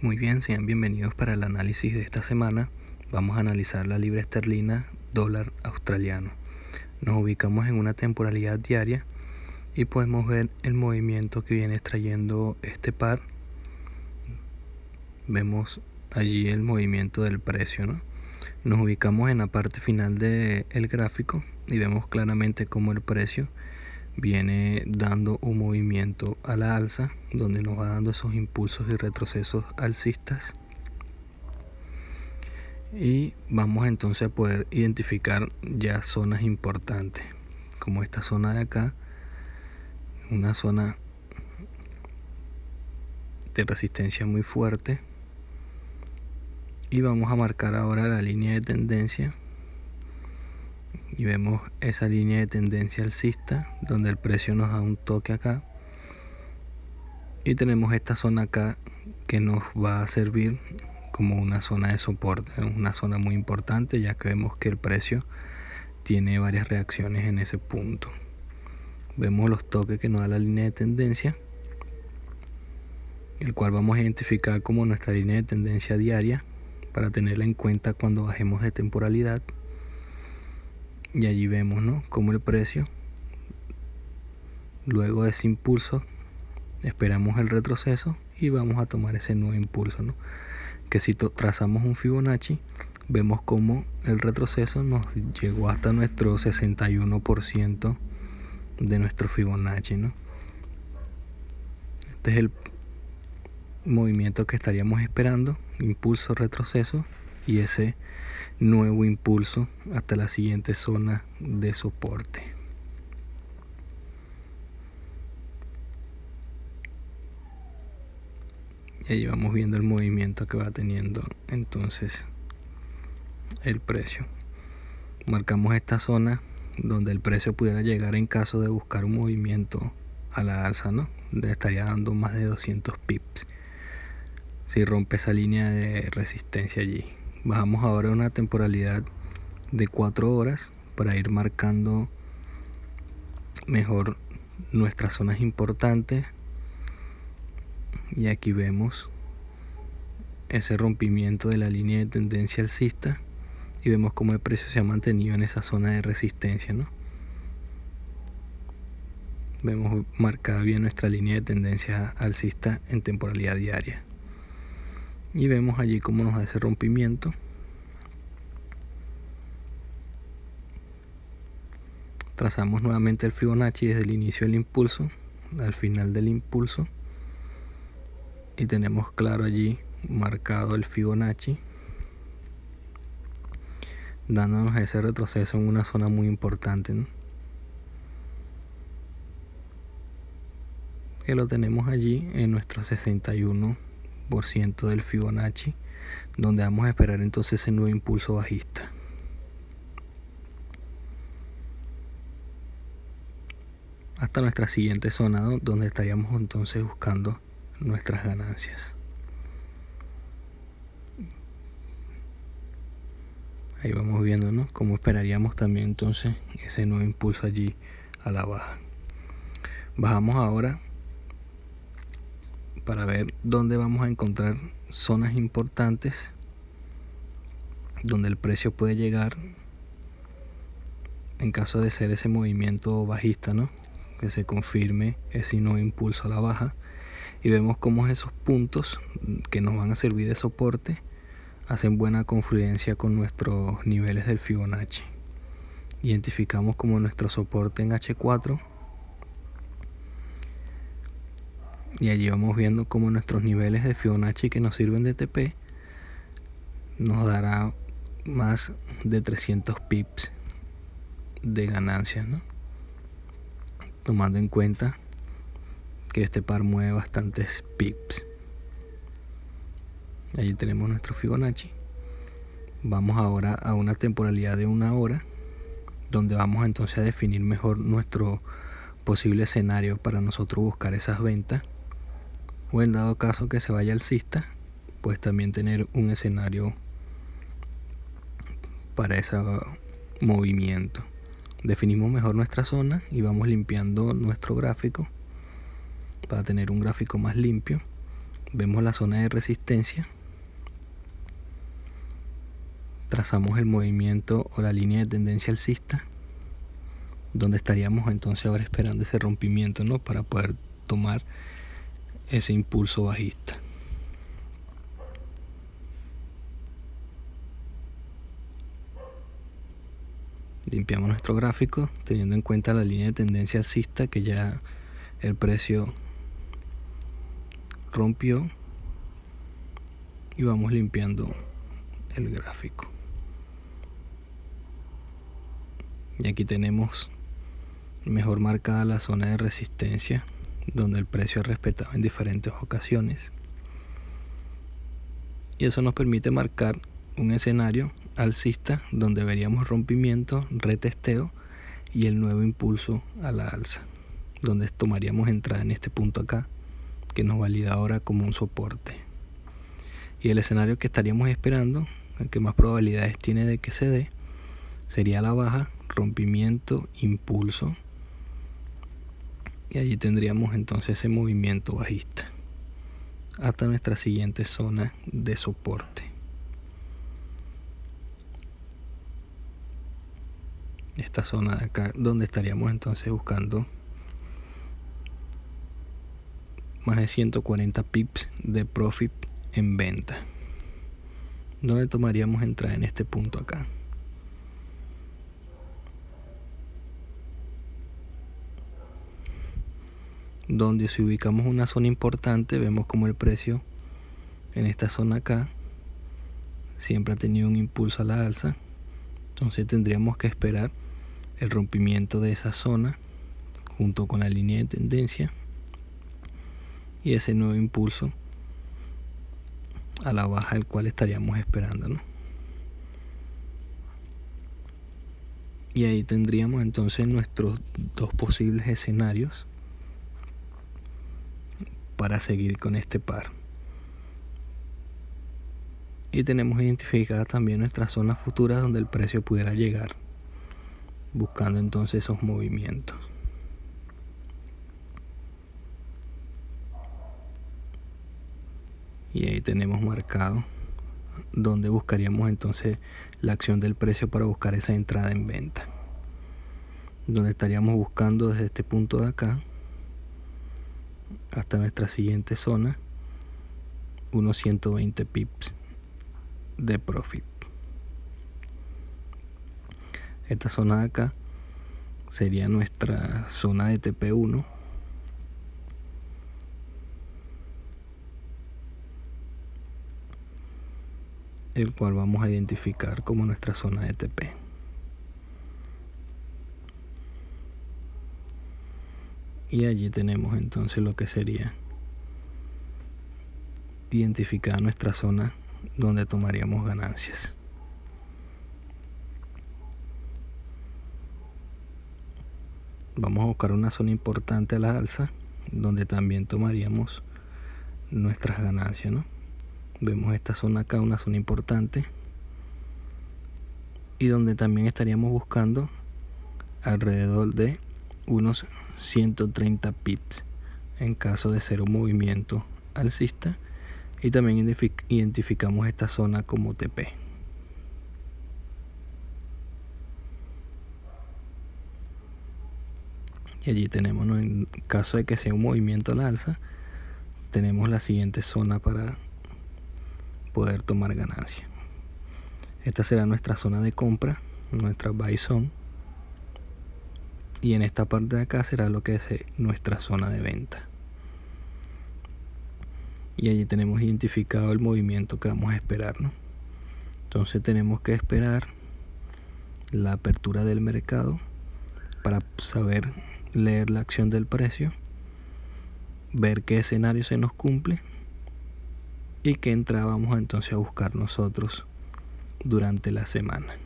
Muy bien, sean bienvenidos para el análisis de esta semana. Vamos a analizar la libra esterlina, dólar australiano. Nos ubicamos en una temporalidad diaria y podemos ver el movimiento que viene trayendo este par. Vemos allí el movimiento del precio, ¿no? Nos ubicamos en la parte final del gráfico y vemos claramente cómo el precio viene dando un movimiento a la alza, donde nos va dando esos impulsos y retrocesos alcistas, y vamos entonces a poder identificar ya zonas importantes, como esta zona de acá, una zona de resistencia muy fuerte, y vamos a marcar ahora la línea de tendencia y vemos esa línea de tendencia alcista donde el precio nos da un toque acá, y tenemos esta zona acá que nos va a servir como una zona de soporte, una zona muy importante, ya que vemos que el precio tiene varias reacciones en ese punto. Vemos los toques que nos da la línea de tendencia, el cual vamos a identificar como nuestra línea de tendencia diaria para tenerla en cuenta cuando bajemos de temporalidad. Y allí vemos, ¿no?, como el precio, luego de ese impulso, esperamos el retroceso y vamos a tomar ese nuevo impulso, ¿no? Que si trazamos un Fibonacci, vemos como el retroceso nos llegó hasta nuestro 61% de nuestro Fibonacci, ¿no? Este es el movimiento que estaríamos esperando: impulso, retroceso y ese nuevo impulso hasta la siguiente zona de soporte. Y ahí vamos viendo el movimiento que va teniendo entonces el precio. Marcamos esta zona donde el precio pudiera llegar en caso de buscar un movimiento a la alza, ¿no? Le estaría dando más de 200 pips si rompe esa línea de resistencia allí. Bajamos ahora una temporalidad de 4 horas para ir marcando mejor nuestras zonas importantes, y aquí vemos ese rompimiento de la línea de tendencia alcista y vemos cómo el precio se ha mantenido en esa zona de resistencia, ¿no? Vemos marcada bien nuestra línea de tendencia alcista en temporalidad diaria y vemos allí cómo nos da ese rompimiento. Trazamos nuevamente el Fibonacci desde el inicio del impulso al final del impulso y tenemos claro allí marcado el Fibonacci, dándonos ese retroceso en una zona muy importante, ¿no?, que lo tenemos allí en nuestro 61% del Fibonacci, donde vamos a esperar entonces ese nuevo impulso bajista. Hasta nuestra siguiente zona, ¿no?, donde estaríamos entonces buscando nuestras ganancias. Ahí vamos viendo, ¿no?, cómo esperaríamos también entonces ese nuevo impulso allí a la baja. Bajamos ahora para ver dónde vamos a encontrar zonas importantes donde el precio puede llegar en caso de ser ese movimiento bajista, ¿no?, que se confirme ese nuevo impulso a la baja, y vemos cómo esos puntos que nos van a servir de soporte hacen buena confluencia con nuestros niveles del Fibonacci. Identificamos como nuestro soporte en H4 y allí vamos viendo cómo nuestros niveles de Fibonacci que nos sirven de TP nos dará más de 300 pips de ganancias, ¿no?, tomando en cuenta que este par mueve bastantes pips. Allí tenemos nuestro Fibonacci. Vamos ahora a una temporalidad de 1 hora, donde vamos entonces a definir mejor nuestro posible escenario para nosotros buscar esas ventas, o en dado caso que se vaya alcista, pues también tener un escenario para ese movimiento. Definimos mejor nuestra zona y vamos limpiando nuestro gráfico para tener un gráfico más limpio. Vemos la zona de resistencia, trazamos el movimiento o la línea de tendencia alcista, donde estaríamos entonces ahora esperando ese rompimiento, ¿no?, para poder tomar ese impulso bajista. Limpiamos nuestro gráfico teniendo en cuenta la línea de tendencia alcista que ya el precio rompió, y vamos limpiando el gráfico. Y aquí tenemos mejor marcada la zona de resistencia, donde el precio ha respetado en diferentes ocasiones, y eso nos permite marcar un escenario alcista donde veríamos rompimiento, retesteo y el nuevo impulso a la alza, donde tomaríamos entrada en este punto acá, que nos valida ahora como un soporte. Y el escenario que estaríamos esperando, el que más probabilidades tiene de que se dé, sería la baja, rompimiento, impulso, y allí tendríamos entonces ese movimiento bajista hasta nuestra siguiente zona de soporte. Esta zona de acá, donde estaríamos entonces buscando más de 140 pips de profit en venta, donde tomaríamos entrada en este punto acá. Donde si ubicamos una zona importante, vemos como el precio en esta zona acá siempre ha tenido un impulso a la alza, entonces tendríamos que esperar el rompimiento de esa zona junto con la línea de tendencia y ese nuevo impulso a la baja, el cual estaríamos esperando, ¿no? Y ahí tendríamos entonces nuestros dos posibles escenarios para seguir con este par. Y tenemos identificadas también nuestras zonas futuras donde el precio pudiera llegar, buscando entonces esos movimientos. Y ahí tenemos marcado donde buscaríamos entonces la acción del precio para buscar esa entrada en venta, donde estaríamos buscando desde este punto de acá hasta nuestra siguiente zona unos 120 pips de profit. Esta zona de acá sería nuestra zona de TP1, el cual vamos a identificar como nuestra zona de TP. Y allí tenemos entonces lo que sería identificar nuestra zona donde tomaríamos ganancias. Vamos a buscar una zona importante a la alza donde también tomaríamos nuestras ganancias, ¿no? Vemos esta zona acá, una zona importante, y donde también estaríamos buscando alrededor de unos 130 pips en caso de ser un movimiento alcista, y también identificamos esta zona como TP. Y allí tenemos, ¿no?, en caso de que sea un movimiento al alza, tenemos la siguiente zona para poder tomar ganancia. Esta será nuestra zona de compra, nuestra buy zone, y en esta parte de acá será lo que es nuestra zona de venta. Y allí tenemos identificado el movimiento que vamos a esperar, ¿no? Entonces tenemos que esperar la apertura del mercado para saber leer la acción del precio, ver qué escenario se nos cumple y qué entrada vamos entonces a buscar nosotros durante la semana.